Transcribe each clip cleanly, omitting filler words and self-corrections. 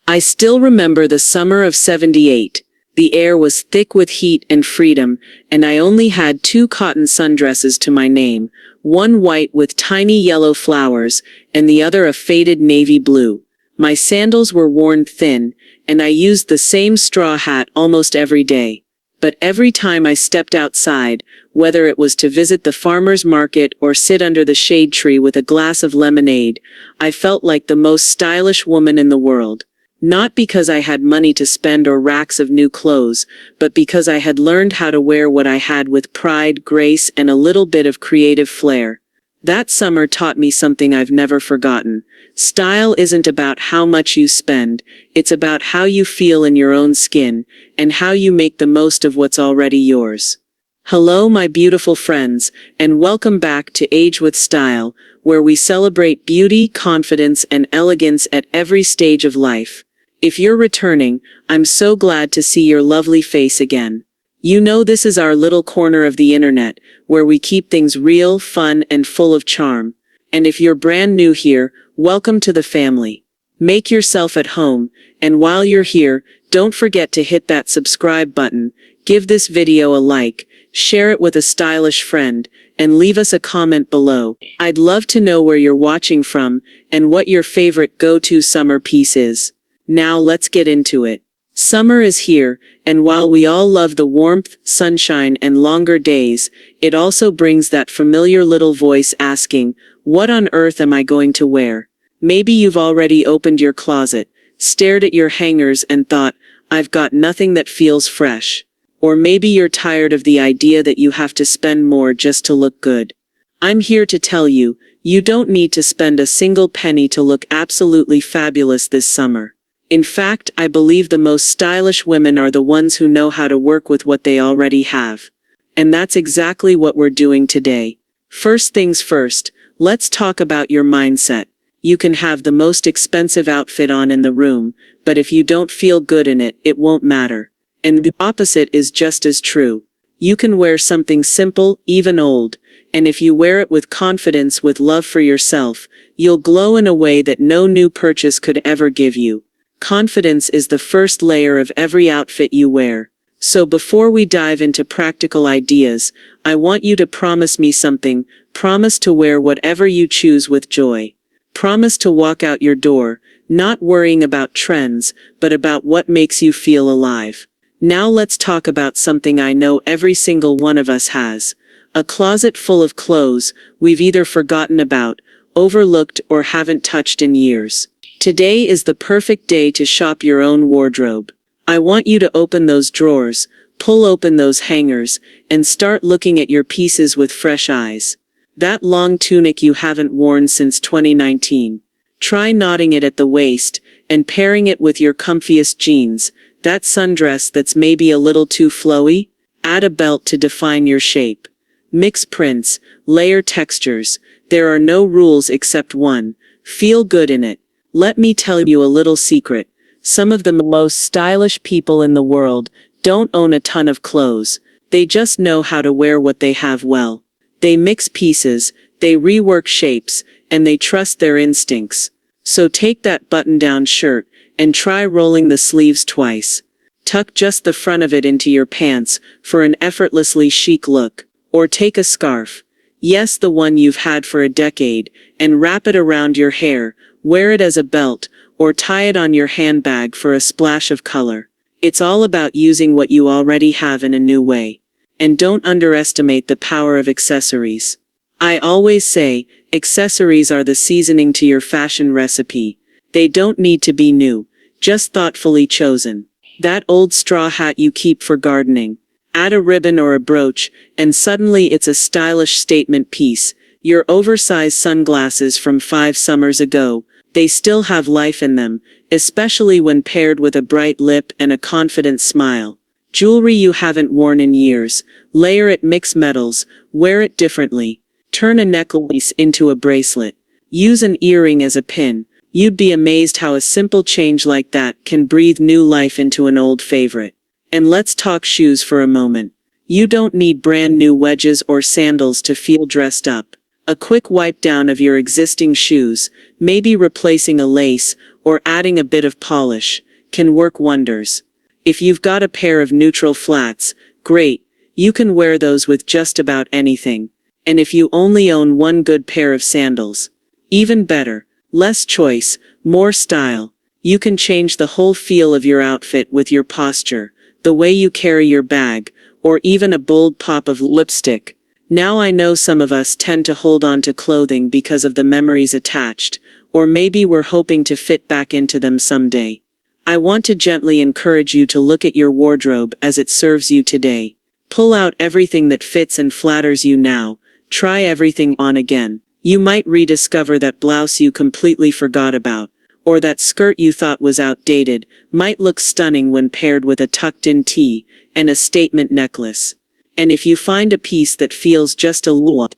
I still remember the summer of '78. The air was thick with heat and freedom, and I only had 2 cotton sundresses to my name, one white with tiny yellow flowers, and the other a faded navy blue. My sandals were worn thin, and I used the same straw hat almost every day. But every time I stepped outside, whether it was to visit the farmer's market or sit under the shade tree with a glass of lemonade, I felt like the most stylish woman in the world. Not because I had money to spend or racks of new clothes, but because I had learned how to wear what I had with pride, grace, and a little bit of creative flair. That summer taught me something I've never forgotten. Style isn't about how much you spend, it's about how you feel in your own skin, and how you make the most of what's already yours. Hello, my beautiful friends, and welcome back to Age with Style, where we celebrate beauty, confidence, and elegance at every stage of life. If you're returning, I'm so glad to see your lovely face again. You know this is our little corner of the internet, where we keep things real, fun, and full of charm. And if you're brand new here, welcome to the family. Make yourself at home, and while you're here, don't forget to hit that subscribe button, give this video a like, share it with a stylish friend, and leave us a comment below. I'd love to know where you're watching from, and what your favorite go-to summer piece is. Now let's get into it. Summer is here, and while we all love the warmth, sunshine, and longer days, it also brings that familiar little voice asking, what on earth am I going to wear? Maybe you've already opened your closet, stared at your hangers and thought, I've got nothing that feels fresh. Or maybe you're tired of the idea that you have to spend more just to look good. I'm here to tell you, you don't need to spend a single penny to look absolutely fabulous this summer. In fact, I believe the most stylish women are the ones who know how to work with what they already have. And that's exactly what we're doing today. First things first, let's talk about your mindset. You can have the most expensive outfit on in the room, but if you don't feel good in it, it won't matter. And the opposite is just as true. You can wear something simple, even old, and if you wear it with confidence, with love for yourself, you'll glow in a way that no new purchase could ever give you. Confidence is the first layer of every outfit you wear. So before we dive into practical ideas, I want you to promise me something. Promise to wear whatever you choose with joy. Promise to walk out your door, not worrying about trends, but about what makes you feel alive. Now let's talk about something I know every single one of us has. A closet full of clothes we've either forgotten about, overlooked, or haven't touched in years. Today is the perfect day to shop your own wardrobe. I want you to open those drawers, pull open those hangers, and start looking at your pieces with fresh eyes. That long tunic you haven't worn since 2019. Try knotting it at the waist, and pairing it with your comfiest jeans. That sundress that's maybe a little too flowy? Add a belt to define your shape. Mix prints, layer textures. There are no rules except one. Feel good in it. Let me tell you a little secret. Some of the most stylish people in the world don't own a ton of clothes. They just know how to wear what they have well. They mix pieces, they rework shapes, and they trust their instincts. So take that button-down shirt and try rolling the sleeves twice. Tuck just the front of it into your pants for an effortlessly chic look. Or take a scarf. Yes, the one you've had for a decade, and wrap it around your hair. Wear it as a belt, or tie it on your handbag for a splash of color. It's all about using what you already have in a new way. And don't underestimate the power of accessories. I always say, accessories are the seasoning to your fashion recipe. They don't need to be new, just thoughtfully chosen. That old straw hat you keep for gardening. Add a ribbon or a brooch, and suddenly it's a stylish statement piece. Your oversized sunglasses from 5 summers ago, they still have life in them, especially when paired with a bright lip and a confident smile. Jewelry you haven't worn in years, layer it, mix metals, wear it differently. Turn a necklace into a bracelet. Use an earring as a pin. You'd be amazed how a simple change like that can breathe new life into an old favorite. And let's talk shoes for a moment. You don't need brand new wedges or sandals to feel dressed up. A quick wipe down of your existing shoes, maybe replacing a lace or adding a bit of polish, can work wonders. If you've got a pair of neutral flats, great, you can wear those with just about anything. And if you only own one good pair of sandals, even better, less choice, more style. You can change the whole feel of your outfit with your posture, the way you carry your bag, or even a bold pop of lipstick. Now I know some of us tend to hold on to clothing because of the memories attached, or maybe we're hoping to fit back into them someday. I want to gently encourage you to look at your wardrobe as it serves you today. Pull out everything that fits and flatters you now. Try everything on again. You might rediscover that blouse you completely forgot about, or that skirt you thought was outdated, might look stunning when paired with a tucked-in tee and a statement necklace. And if you find a piece that feels just a little,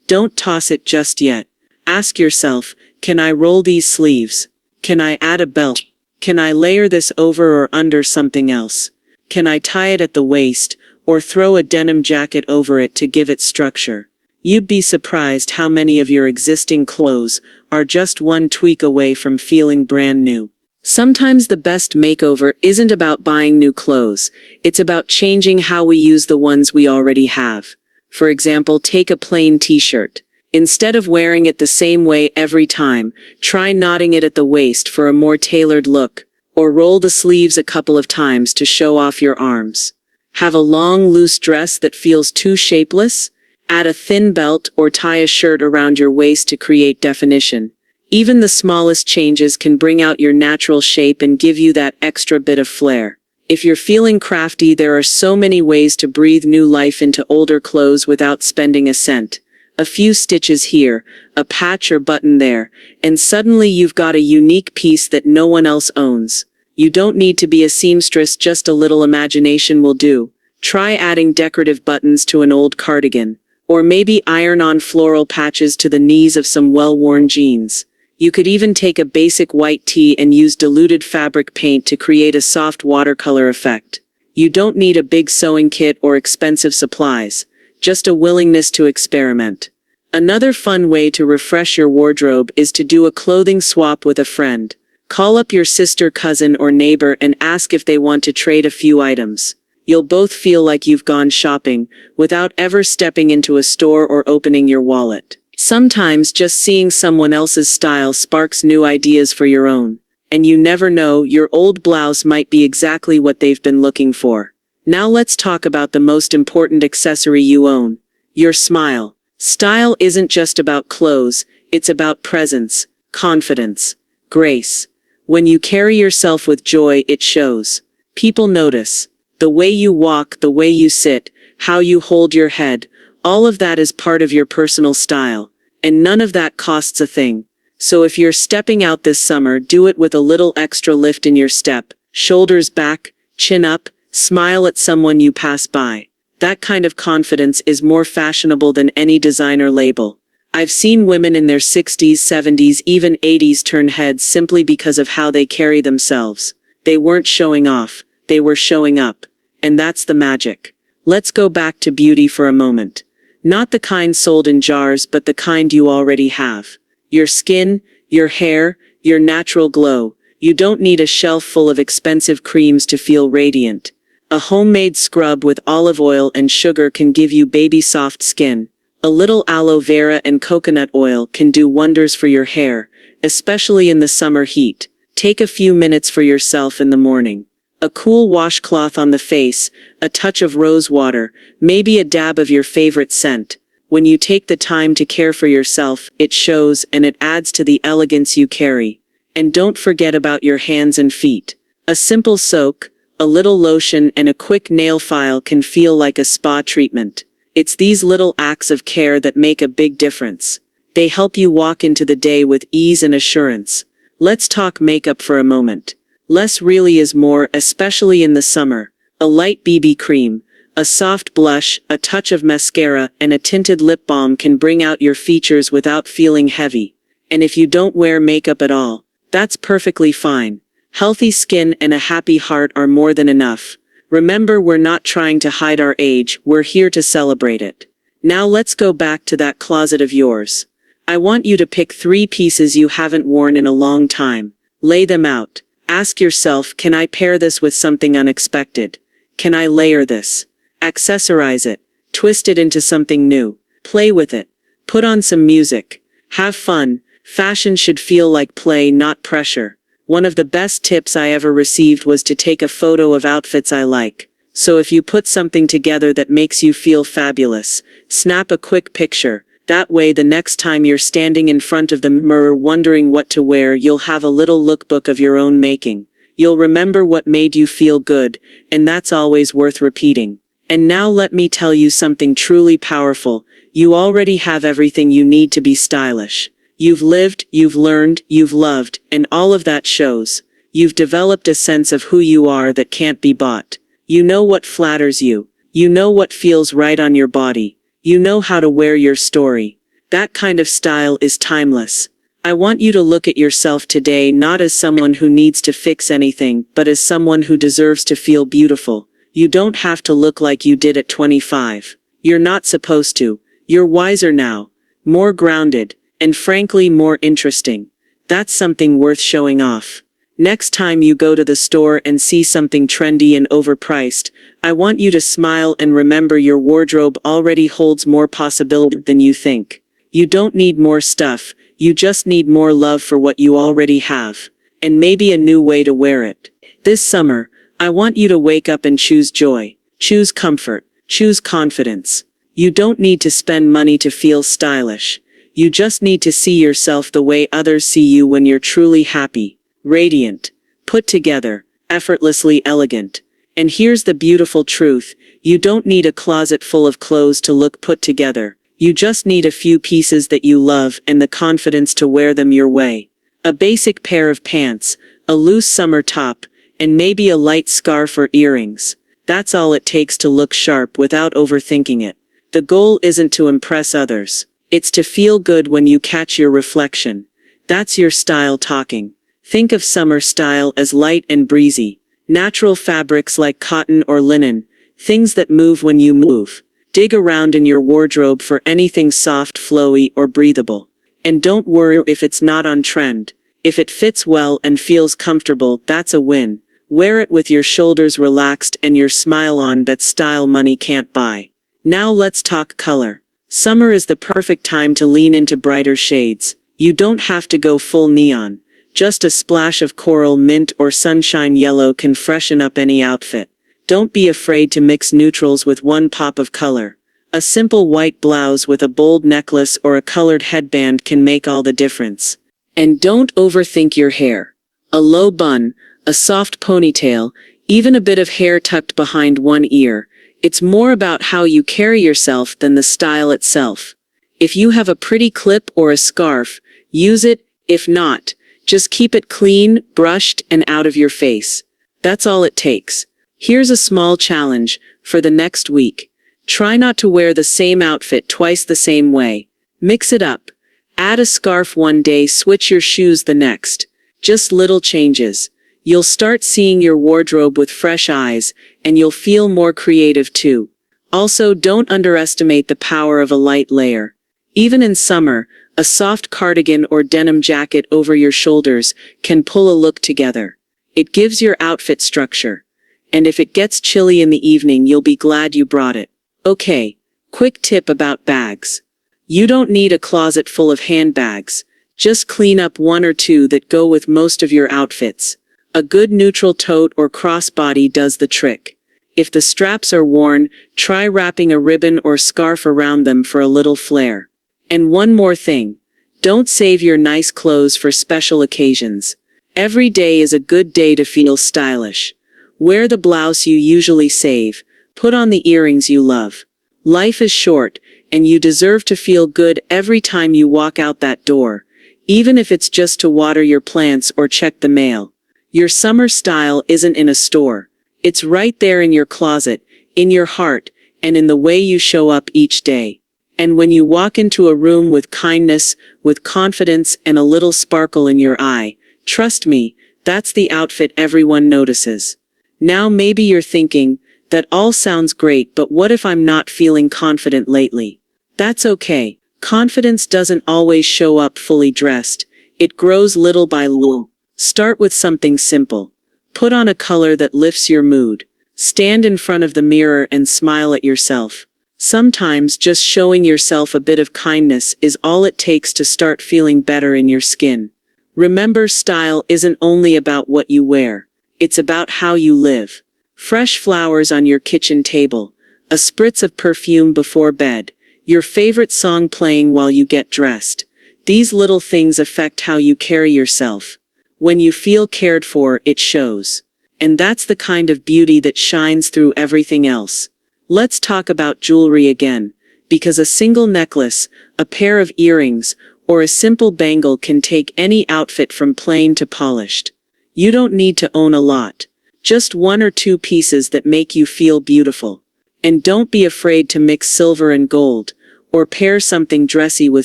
don't toss it just yet. Ask yourself, can I roll these sleeves? Can I add a belt? Can I layer this over or under something else? Can I tie it at the waist, or throw a denim jacket over it to give it structure? You'd be surprised how many of your existing clothes are just one tweak away from feeling brand new. Sometimes the best makeover isn't about buying new clothes, it's about changing how we use the ones we already have. For example, take a plain t-shirt. Instead of wearing it the same way every time, try knotting it at the waist for a more tailored look, or roll the sleeves a couple of times to show off your arms. Have a long, loose dress that feels too shapeless? Add a thin belt or tie a shirt around your waist to create definition. Even the smallest changes can bring out your natural shape and give you that extra bit of flair. If you're feeling crafty, there are so many ways to breathe new life into older clothes without spending a cent. A few stitches here, a patch or button there, and suddenly you've got a unique piece that no one else owns. You don't need to be a seamstress, just a little imagination will do. Try adding decorative buttons to an old cardigan, or maybe iron on floral patches to the knees of some well-worn jeans. You could even take a basic white tee and use diluted fabric paint to create a soft watercolor effect. You don't need a big sewing kit or expensive supplies, just a willingness to experiment. Another fun way to refresh your wardrobe is to do a clothing swap with a friend. Call up your sister, cousin, or neighbor and ask if they want to trade a few items. You'll both feel like you've gone shopping without ever stepping into a store or opening your wallet. Sometimes just seeing someone else's style sparks new ideas for your own. And you never know, your old blouse might be exactly what they've been looking for. Now let's talk about the most important accessory you own, your smile. Style isn't just about clothes, it's about presence, confidence, grace. When you carry yourself with joy, it shows. People notice. The way you walk, the way you sit, how you hold your head, all of that is part of your personal style. And none of that costs a thing. So if you're stepping out this summer, do it with a little extra lift in your step, shoulders back, chin up, smile at someone you pass by. That kind of confidence is more fashionable than any designer label. I've seen women in their 60s, 70s, even 80s turn heads simply because of how they carry themselves. They weren't showing off, they were showing up. And that's the magic. Let's go back to beauty for a moment. Not the kind sold in jars, but the kind you already have. Your skin, your hair, your natural glow. You don't need a shelf full of expensive creams to feel radiant. A homemade scrub with olive oil and sugar can give you baby soft skin. A little aloe vera and coconut oil can do wonders for your hair, especially in the summer heat. Take a few minutes for yourself in the morning. A cool washcloth on the face, a touch of rose water, maybe a dab of your favorite scent. When you take the time to care for yourself, it shows and it adds to the elegance you carry. And don't forget about your hands and feet. A simple soak, a little lotion, and a quick nail file can feel like a spa treatment. It's these little acts of care that make a big difference. They help you walk into the day with ease and assurance. Let's talk makeup for a moment. Less really is more, especially in the summer. A light BB cream, a soft blush, a touch of mascara, and a tinted lip balm can bring out your features without feeling heavy. And if you don't wear makeup at all, that's perfectly fine. Healthy skin and a happy heart are more than enough. Remember, we're not trying to hide our age, we're here to celebrate it. Now let's go back to that closet of yours. I want you to pick 3 pieces you haven't worn in a long time. Lay them out. Ask yourself, can I pair this with something unexpected? Can I layer this? Accessorize it. Twist it into something new. Play with it. Put on some music. Have fun. Fashion should feel like play, not pressure. One of the best tips I ever received was to take a photo of outfits I like. So if you put something together that makes you feel fabulous, snap a quick picture. That way the next time you're standing in front of the mirror wondering what to wear, you'll have a little lookbook of your own making. You'll remember what made you feel good, and that's always worth repeating. And now let me tell you something truly powerful. You already have everything you need to be stylish. You've lived, you've learned, you've loved, and all of that shows. You've developed a sense of who you are that can't be bought. You know what flatters you. You know what feels right on your body. You know how to wear your story. That kind of style is timeless. I want you to look at yourself today not as someone who needs to fix anything, but as someone who deserves to feel beautiful. You don't have to look like you did at 25. You're not supposed to. You're wiser now, more grounded, and frankly more interesting. That's something worth showing off. Next time you go to the store and see something trendy and overpriced, I want you to smile and remember your wardrobe already holds more possibility than you think. You don't need more stuff, you just need more love for what you already have, and maybe a new way to wear it. This summer, I want you to wake up and choose joy, choose comfort, choose confidence. You don't need to spend money to feel stylish. You just need to see yourself the way others see you when you're truly happy, radiant, put together, effortlessly elegant. And here's the beautiful truth. You don't need a closet full of clothes to look put together. You just need a few pieces that you love and the confidence to wear them your way. A basic pair of pants, a loose summer top, and maybe a light scarf or earrings. That's all it takes to look sharp without overthinking it. The goal isn't to impress others. It's to feel good when you catch your reflection. That's your style talking. Think of summer style as light and breezy. Natural fabrics like cotton or linen. Things that move when you move. Dig around in your wardrobe for anything soft, flowy, or breathable. And don't worry if it's not on trend. If it fits well and feels comfortable, that's a win. Wear it with your shoulders relaxed and your smile on. That's style money can't buy. Now let's talk color. Summer is the perfect time to lean into brighter shades. You don't have to go full neon. Just a splash of coral, mint, or sunshine yellow can freshen up any outfit. Don't be afraid to mix neutrals with one pop of color. A simple white blouse with a bold necklace or a colored headband can make all the difference. And don't overthink your hair. A low bun, a soft ponytail, even a bit of hair tucked behind one ear. It's more about how you carry yourself than the style itself. If you have a pretty clip or a scarf, use it. If not, just keep it clean, brushed, and out of your face. That's all it takes. Here's a small challenge for the next week. Try not to wear the same outfit twice the same way. Mix it up. Add a scarf one day, switch your shoes the next. Just little changes. You'll start seeing your wardrobe with fresh eyes, and you'll feel more creative too. Also, don't underestimate the power of a light layer. Even in summer, a soft cardigan or denim jacket over your shoulders can pull a look together. It gives your outfit structure. And if it gets chilly in the evening, you'll be glad you brought it. Okay, quick tip about bags. You don't need a closet full of handbags. Just clean up one or two that go with most of your outfits. A good neutral tote or crossbody does the trick. If the straps are worn, try wrapping a ribbon or scarf around them for a little flair. And one more thing. Don't save your nice clothes for special occasions. Every day is a good day to feel stylish. Wear the blouse you usually save. Put on the earrings you love. Life is short, and you deserve to feel good every time you walk out that door, even if it's just to water your plants or check the mail. Your summer style isn't in a store. It's right there in your closet, in your heart, and in the way you show up each day. And when you walk into a room with kindness, with confidence, and a little sparkle in your eye, trust me, that's the outfit everyone notices. Now maybe you're thinking, that all sounds great, but what if I'm not feeling confident lately? That's okay. Confidence doesn't always show up fully dressed. It grows little by little. Start with something simple. Put on a color that lifts your mood. Stand in front of the mirror and smile at yourself. Sometimes just showing yourself a bit of kindness is all it takes to start feeling better in your skin. Remember, style isn't only about what you wear. It's about how you live. Fresh flowers on your kitchen table, a spritz of perfume before bed, your favorite song playing while you get dressed. These little things affect how you carry yourself. When you feel cared for, it shows. And that's the kind of beauty that shines through everything else. Let's talk about jewelry again, because a single necklace, a pair of earrings, or a simple bangle can take any outfit from plain to polished. You don't need to own a lot. Just one or two pieces that make you feel beautiful. And don't be afraid to mix silver and gold, or pair something dressy with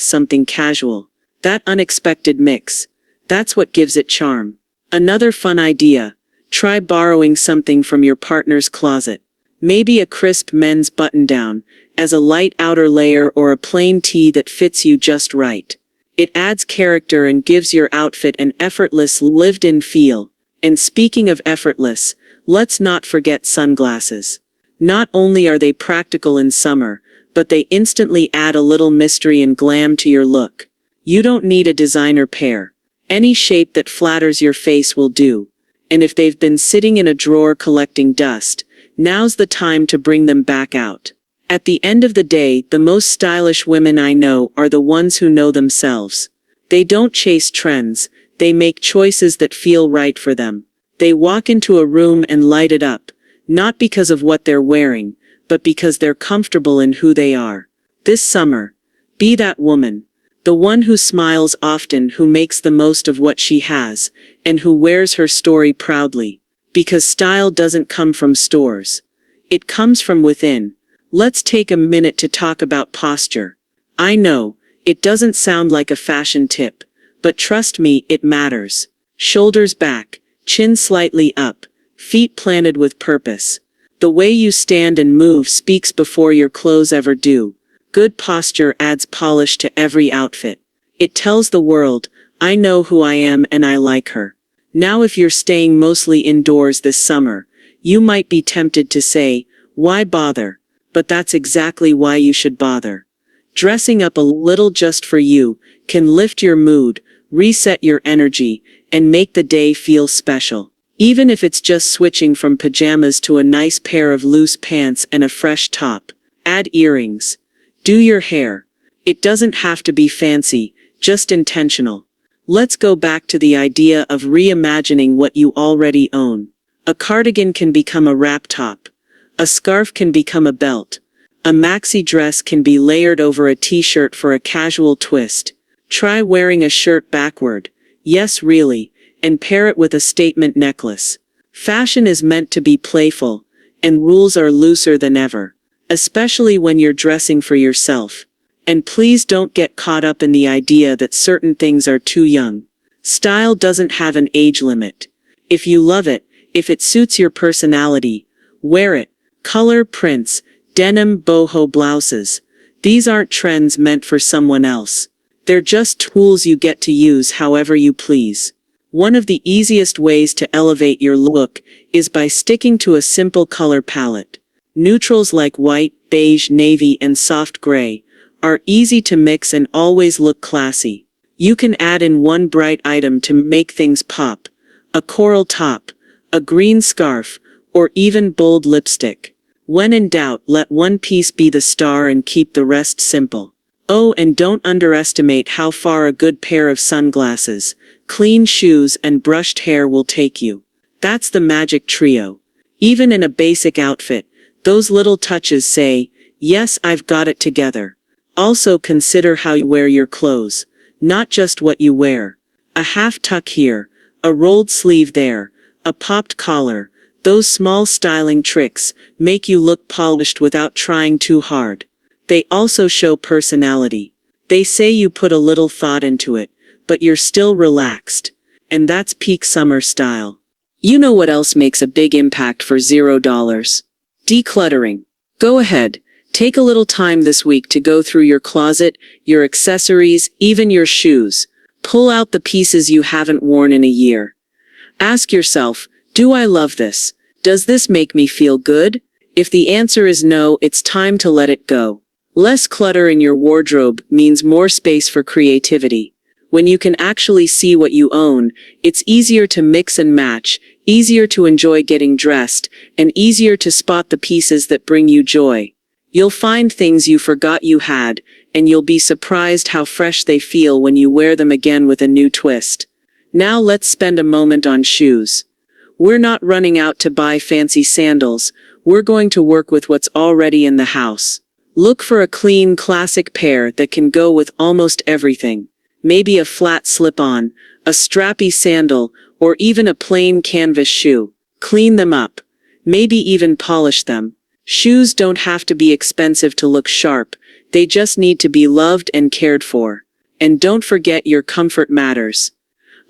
something casual. That unexpected mix, that's what gives it charm. Another fun idea. Try borrowing something from your partner's closet. Maybe a crisp men's button-down, as a light outer layer, or a plain tee that fits you just right. It adds character and gives your outfit an effortless, lived-in feel. And speaking of effortless, let's not forget sunglasses. Not only are they practical in summer, but they instantly add a little mystery and glam to your look. You don't need a designer pair. Any shape that flatters your face will do. And if they've been sitting in a drawer collecting dust, now's the time to bring them back out. At the end of the day, the most stylish women I know are the ones who know themselves. They don't chase trends, they make choices that feel right for them. They walk into a room and light it up, not because of what they're wearing, but because they're comfortable in who they are. This summer, be that woman. The one who smiles often, who makes the most of what she has, and who wears her story proudly. Because style doesn't come from stores. It comes from within. Let's take a minute to talk about posture. I know, it doesn't sound like a fashion tip, but trust me, it matters. Shoulders back, chin slightly up, feet planted with purpose. The way you stand and move speaks before your clothes ever do. Good posture adds polish to every outfit. It tells the world, I know who I am and I like her. Now if you're staying mostly indoors this summer, you might be tempted to say, why bother? But that's exactly why you should bother. Dressing up a little just for you can lift your mood, reset your energy, and make the day feel special. Even if it's just switching from pajamas to a nice pair of loose pants and a fresh top. Add earrings. Do your hair. It doesn't have to be fancy, just intentional. Let's go back to the idea of reimagining what you already own. A cardigan can become a wrap top. A scarf can become a belt. A maxi dress can be layered over a t-shirt for a casual twist. Try wearing a shirt backward. Yes, really. And pair it with a statement necklace. Fashion is meant to be playful, and rules are looser than ever. Especially when you're dressing for yourself. And please don't get caught up in the idea that certain things are too young. Style doesn't have an age limit. If you love it, if it suits your personality, wear it. Color prints, denim boho blouses. These aren't trends meant for someone else. They're just tools you get to use however you please. One of the easiest ways to elevate your look is by sticking to a simple color palette. Neutrals like white, beige, navy, and soft gray are easy to mix and always look classy. You can add in one bright item to make things pop. A coral top, a green scarf, or even bold lipstick. When in doubt, let one piece be the star and keep the rest simple. Oh, and don't underestimate how far a good pair of sunglasses, clean shoes, and brushed hair will take you. That's the magic trio. Even in a basic outfit, those little touches say, yes, I've got it together. Also consider how you wear your clothes, not just what you wear. A half tuck here, a rolled sleeve there, a popped collar. Those small styling tricks make you look polished without trying too hard. They also show personality. They say you put a little thought into it, but you're still relaxed. And that's peak summer style. You know what else makes a big impact for $0? Decluttering. Go ahead. Take a little time this week to go through your closet, your accessories, even your shoes. Pull out the pieces you haven't worn in a year. Ask yourself, do I love this? Does this make me feel good? If the answer is no, it's time to let it go. Less clutter in your wardrobe means more space for creativity. When you can actually see what you own, it's easier to mix and match, easier to enjoy getting dressed, and easier to spot the pieces that bring you joy. You'll find things you forgot you had, and you'll be surprised how fresh they feel when you wear them again with a new twist. Now let's spend a moment on shoes. We're not running out to buy fancy sandals, we're going to work with what's already in the house. Look for a clean, classic pair that can go with almost everything. Maybe a flat slip-on, a strappy sandal, or even a plain canvas shoe. Clean them up. Maybe even polish them. Shoes don't have to be expensive to look sharp, they just need to be loved and cared for. And don't forget your comfort matters.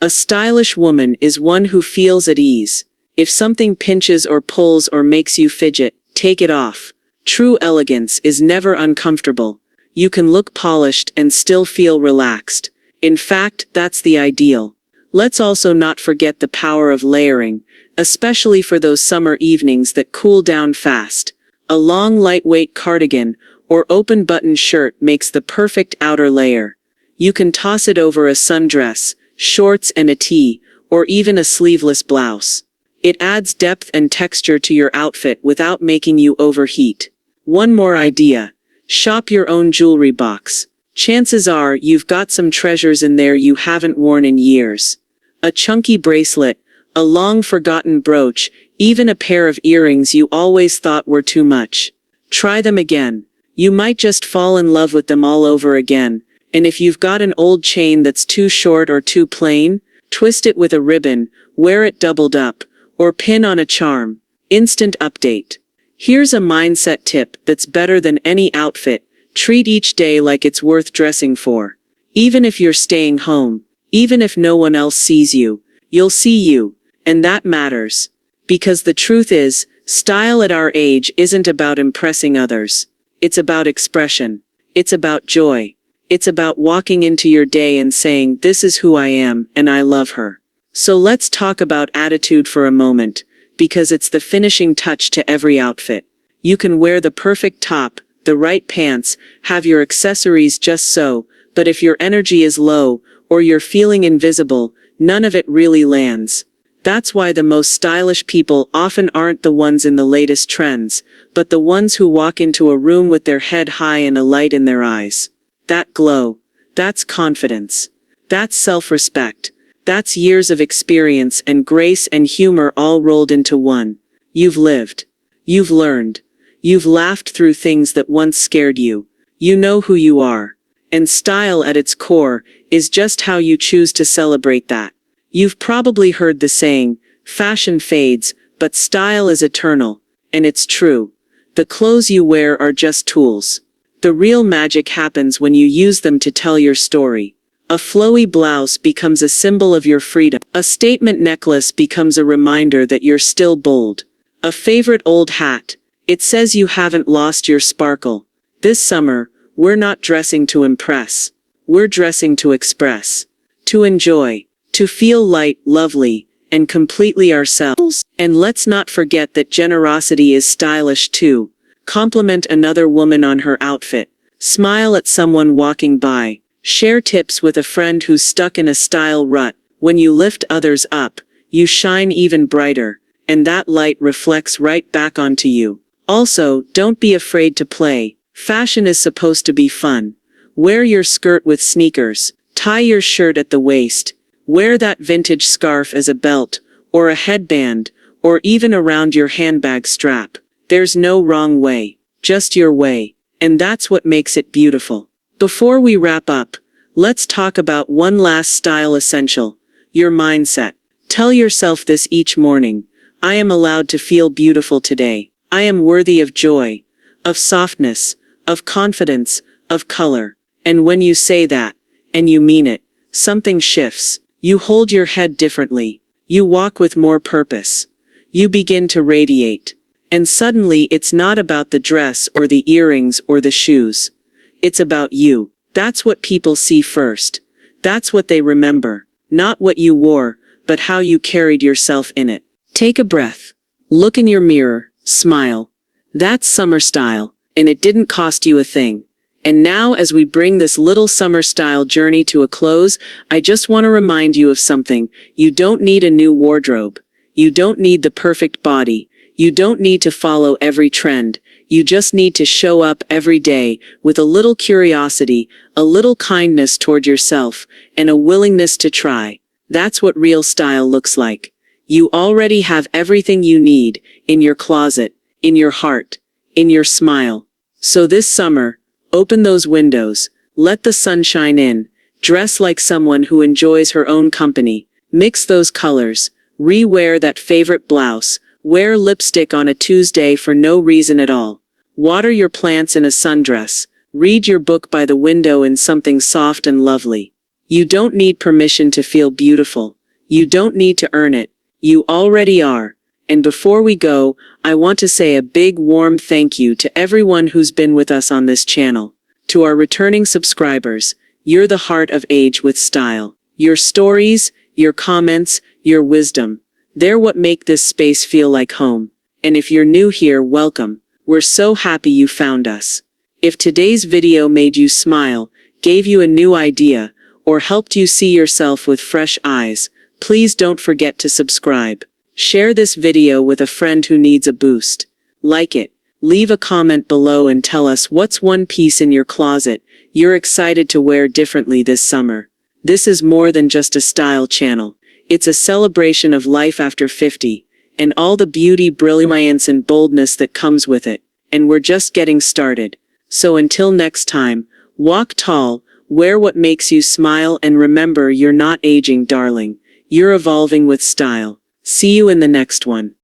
A stylish woman is one who feels at ease. If something pinches or pulls or makes you fidget, take it off. True elegance is never uncomfortable. You can look polished and still feel relaxed. In fact, that's the ideal. Let's also not forget the power of layering, especially for those summer evenings that cool down fast. A long, lightweight cardigan or open-button shirt makes the perfect outer layer. You can toss it over a sundress, shorts and a tee, or even a sleeveless blouse. It adds depth and texture to your outfit without making you overheat. One more idea. Shop your own jewelry box. Chances are you've got some treasures in there you haven't worn in years. A chunky bracelet, a long-forgotten brooch, even a pair of earrings you always thought were too much. Try them again. You might just fall in love with them all over again. And if you've got an old chain that's too short or too plain, twist it with a ribbon, wear it doubled up, or pin on a charm. Instant update. Here's a mindset tip that's better than any outfit. Treat each day like it's worth dressing for. Even if you're staying home, even if no one else sees you, you'll see you, and that matters. Because the truth is, style at our age isn't about impressing others. It's about expression. It's about joy. It's about walking into your day and saying, this is who I am, and I love her. So let's talk about attitude for a moment, because it's the finishing touch to every outfit. You can wear the perfect top, the right pants, have your accessories just so, but if your energy is low, or you're feeling invisible, none of it really lands. That's why the most stylish people often aren't the ones in the latest trends, but the ones who walk into a room with their head high and a light in their eyes. That glow, that's confidence. That's self-respect. That's years of experience and grace and humor all rolled into one. You've lived. You've learned. You've laughed through things that once scared you. You know who you are. And style at its core is just how you choose to celebrate that. You've probably heard the saying, fashion fades, but style is eternal. And it's true. The clothes you wear are just tools. The real magic happens when you use them to tell your story. A flowy blouse becomes a symbol of your freedom. A statement necklace becomes a reminder that you're still bold. A favorite old hat. It says you haven't lost your sparkle. This summer, we're not dressing to impress. We're dressing to express. To enjoy. To feel light, lovely, and completely ourselves. And let's not forget that generosity is stylish too. Compliment another woman on her outfit. Smile at someone walking by. Share tips with a friend who's stuck in a style rut. When you lift others up, you shine even brighter, and that light reflects right back onto you. Also, don't be afraid to play. Fashion is supposed to be fun. Wear your skirt with sneakers, tie your shirt at the waist, wear that vintage scarf as a belt, or a headband, or even around your handbag strap. There's no wrong way, just your way, and that's what makes it beautiful. Before we wrap up, let's talk about one last style essential, your mindset. Tell yourself this each morning. I am allowed to feel beautiful today. I am worthy of joy, of softness, of confidence, of color. And when you say that, and you mean it, something shifts. You hold your head differently. You walk with more purpose. You begin to radiate. And suddenly it's not about the dress or the earrings or the shoes. It's about you. That's what people see first. That's what they remember. Not what you wore, but how you carried yourself in it. Take a breath. Look in your mirror. Smile. That's summer style, and it didn't cost you a thing. And now, as we bring this little summer style journey to a close, I just want to remind you of something. You don't need a new wardrobe. You don't need the perfect body. You don't need to follow every trend. You just need to show up every day with a little curiosity, a little kindness toward yourself, and a willingness to try. That's what real style looks like. You already have everything you need in your closet, in your heart, in your smile. So this summer, open those windows, let the sun shine in, dress like someone who enjoys her own company, mix those colors, re-wear that favorite blouse, wear lipstick on a Tuesday for no reason at all. Water your plants in a sundress, read your book by the window in something soft and lovely. You don't need permission to feel beautiful. You don't need to earn it. You already are. And before we go, I want to say a big warm thank you to everyone who's been with us on this channel. To our returning subscribers, you're the heart of Age with Style. Your stories, your comments, your wisdom, they're what make this space feel like home. And if you're new here, welcome. We're so happy you found us. If today's video made you smile, gave you a new idea, or helped you see yourself with fresh eyes, please don't forget to subscribe. Share this video with a friend who needs a boost. Like it, leave a comment below and tell us what's one piece in your closet you're excited to wear differently this summer. This is more than just a style channel. It's a celebration of life after 50, and all the beauty, brilliance, and boldness that comes with it. And we're just getting started. So until next time, walk tall, wear what makes you smile, and remember, you're not aging, darling. You're evolving with style. See you in the next one.